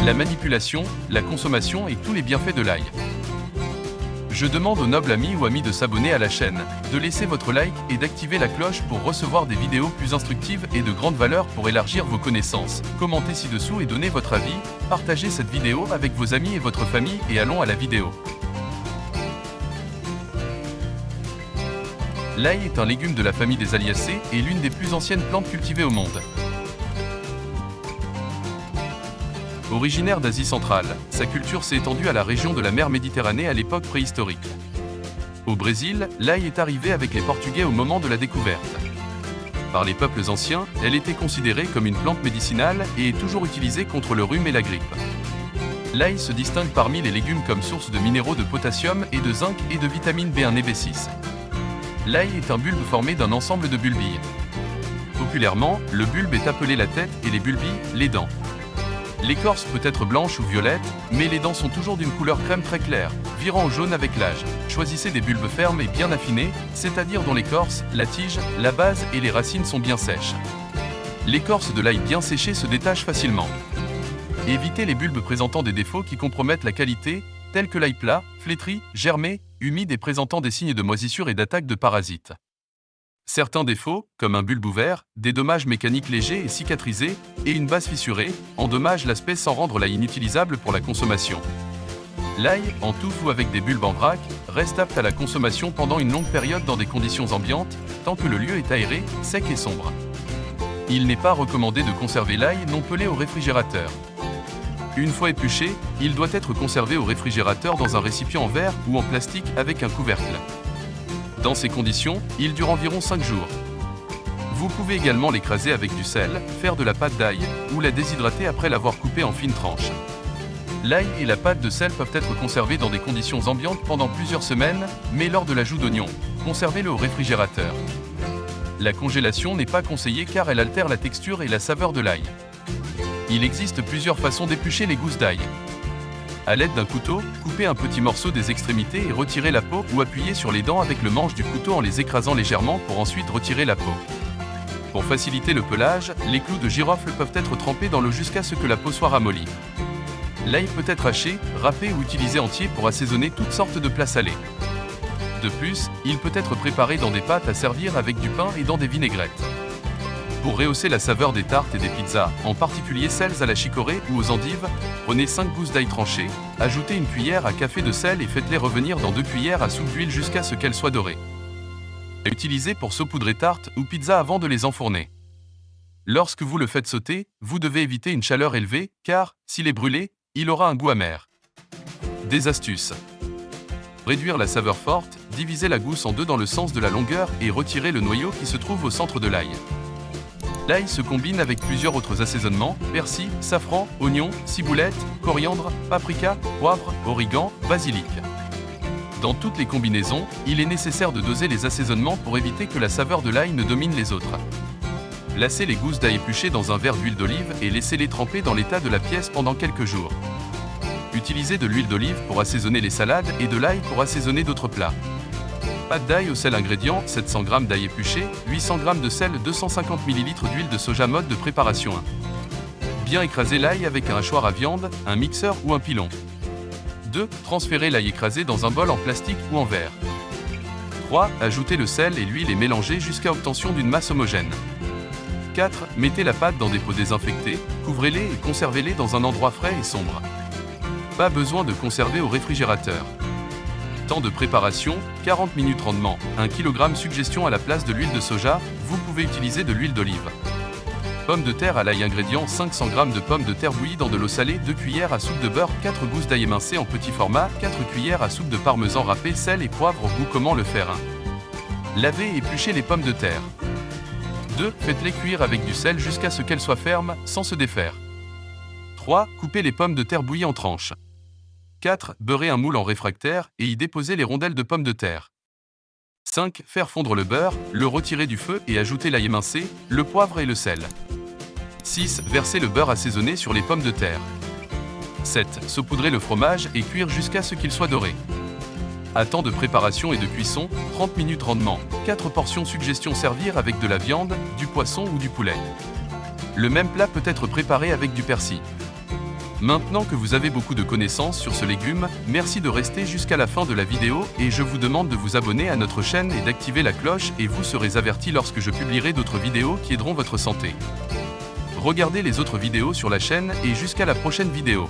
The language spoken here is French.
la manipulation, la consommation et tous les bienfaits de l'ail. Je demande aux nobles amis ou amis de s'abonner à la chaîne, de laisser votre like et d'activer la cloche pour recevoir des vidéos plus instructives et de grande valeur pour élargir vos connaissances. Commentez ci-dessous et donnez votre avis, partagez cette vidéo avec vos amis et votre famille et allons à la vidéo. L'ail est un légume de la famille des Aliacées et l'une des plus anciennes plantes cultivées au monde. Originaire d'Asie centrale, sa culture s'est étendue à la région de la mer Méditerranée à l'époque préhistorique. Au Brésil, l'ail est arrivé avec les Portugais au moment de la découverte. Par les peuples anciens, elle était considérée comme une plante médicinale et est toujours utilisée contre le rhume et la grippe. L'ail se distingue parmi les légumes comme source de minéraux de potassium et de zinc et de vitamine B1 et B6. L'ail est un bulbe formé d'un ensemble de bulbilles. Populairement, le bulbe est appelé la tête et les bulbilles, les dents. L'écorce peut être blanche ou violette, mais les dents sont toujours d'une couleur crème très claire, virant au jaune avec l'âge. Choisissez des bulbes fermes et bien affinés, c'est-à-dire dont l'écorce, la tige, la base et les racines sont bien sèches. L'écorce de l'ail bien séchée se détache facilement. Évitez les bulbes présentant des défauts qui compromettent la qualité, tels que l'ail plat, flétri, germé, humide et présentant des signes de moisissure et d'attaque de parasites. Certains défauts, comme un bulbe ouvert, des dommages mécaniques légers et cicatrisés, et une base fissurée, endommagent l'aspect sans rendre l'ail inutilisable pour la consommation. L'ail, en touffe ou avec des bulbes en vrac, reste apte à la consommation pendant une longue période dans des conditions ambiantes, tant que le lieu est aéré, sec et sombre. Il n'est pas recommandé de conserver l'ail non pelé au réfrigérateur. Une fois épluché, il doit être conservé au réfrigérateur dans un récipient en verre ou en plastique avec un couvercle. Dans ces conditions, il dure environ 5 jours. Vous pouvez également l'écraser avec du sel, faire de la pâte d'ail, ou la déshydrater après l'avoir coupée en fines tranches. L'ail et la pâte de sel peuvent être conservés dans des conditions ambiantes pendant plusieurs semaines, mais lors de l'ajout d'oignons, conservez-le au réfrigérateur. La congélation n'est pas conseillée car elle altère la texture et la saveur de l'ail. Il existe plusieurs façons d'éplucher les gousses d'ail. À l'aide d'un couteau, coupez un petit morceau des extrémités et retirez la peau ou appuyez sur les dents avec le manche du couteau en les écrasant légèrement pour ensuite retirer la peau. Pour faciliter le pelage, les clous de girofle peuvent être trempés dans l'eau jusqu'à ce que la peau soit ramollie. L'ail peut être haché, râpé ou utilisé entier pour assaisonner toutes sortes de plats salés. De plus, il peut être préparé dans des pâtes à servir avec du pain et dans des vinaigrettes. Pour rehausser la saveur des tartes et des pizzas, en particulier celles à la chicorée ou aux endives, prenez 5 gousses d'ail tranchées, ajoutez une cuillère à café de sel et faites-les revenir dans 2 cuillères à soupe d'huile jusqu'à ce qu'elles soient dorées. Utilisez pour saupoudrer tartes ou pizzas avant de les enfourner. Lorsque vous le faites sauter, vous devez éviter une chaleur élevée, car, s'il est brûlé, il aura un goût amer. Des astuces. Réduire la saveur forte, divisez la gousse en 2 dans le sens de la longueur et retirez le noyau qui se trouve au centre de l'ail. L'ail se combine avec plusieurs autres assaisonnements, persil, safran, oignon, ciboulette, coriandre, paprika, poivre, origan, basilic. Dans toutes les combinaisons, il est nécessaire de doser les assaisonnements pour éviter que la saveur de l'ail ne domine les autres. Placez les gousses d'ail épluchées dans un verre d'huile d'olive et laissez-les tremper dans l'état de la pièce pendant quelques jours. Utilisez de l'huile d'olive pour assaisonner les salades et de l'ail pour assaisonner d'autres plats. Pâte d'ail au sel. Ingrédients, 700 g d'ail épluché, 800 g de sel, 250 ml d'huile de soja. Mode de préparation 1. Bien écraser l'ail avec un hachoir à viande, un mixeur ou un pilon. 2. Transférer l'ail écrasé dans un bol en plastique ou en verre. 3. Ajoutez le sel et l'huile et mélangez jusqu'à obtention d'une masse homogène. 4. Mettez la pâte dans des pots désinfectés, couvrez-les et conservez-les dans un endroit frais et sombre. Pas besoin de conserver au réfrigérateur. Temps de préparation, 40 minutes. Rendement, 1 kg. Suggestion à la place de l'huile de soja, vous pouvez utiliser de l'huile d'olive. Pommes de terre à l'ail. Ingrédients, 500 g de pommes de terre bouillies dans de l'eau salée, 2 cuillères à soupe de beurre, 4 gousses d'ail émincées en petit format, 4 cuillères à soupe de parmesan râpé, sel et poivre au goût. Comment le faire 1. Lavez et épluchez les pommes de terre. 2. Faites-les cuire avec du sel jusqu'à ce qu'elles soient fermes, sans se défaire. 3. Coupez les pommes de terre bouillies en tranches. 4. Beurrer un moule en réfractaire et y déposer les rondelles de pommes de terre. 5. Faire fondre le beurre, le retirer du feu et ajouter l'ail émincé, le poivre et le sel. 6. Verser le beurre assaisonné sur les pommes de terre. 7. Saupoudrer le fromage et cuire jusqu'à ce qu'il soit doré. À temps de préparation et de cuisson, 30 minutes. Rendement, 4 portions. Suggestion servir avec de la viande, du poisson ou du poulet. Le même plat peut être préparé avec du persil. Maintenant que vous avez beaucoup de connaissances sur ce légume, merci de rester jusqu'à la fin de la vidéo et je vous demande de vous abonner à notre chaîne et d'activer la cloche et vous serez avertis lorsque je publierai d'autres vidéos qui aideront votre santé. Regardez les autres vidéos sur la chaîne et jusqu'à la prochaine vidéo.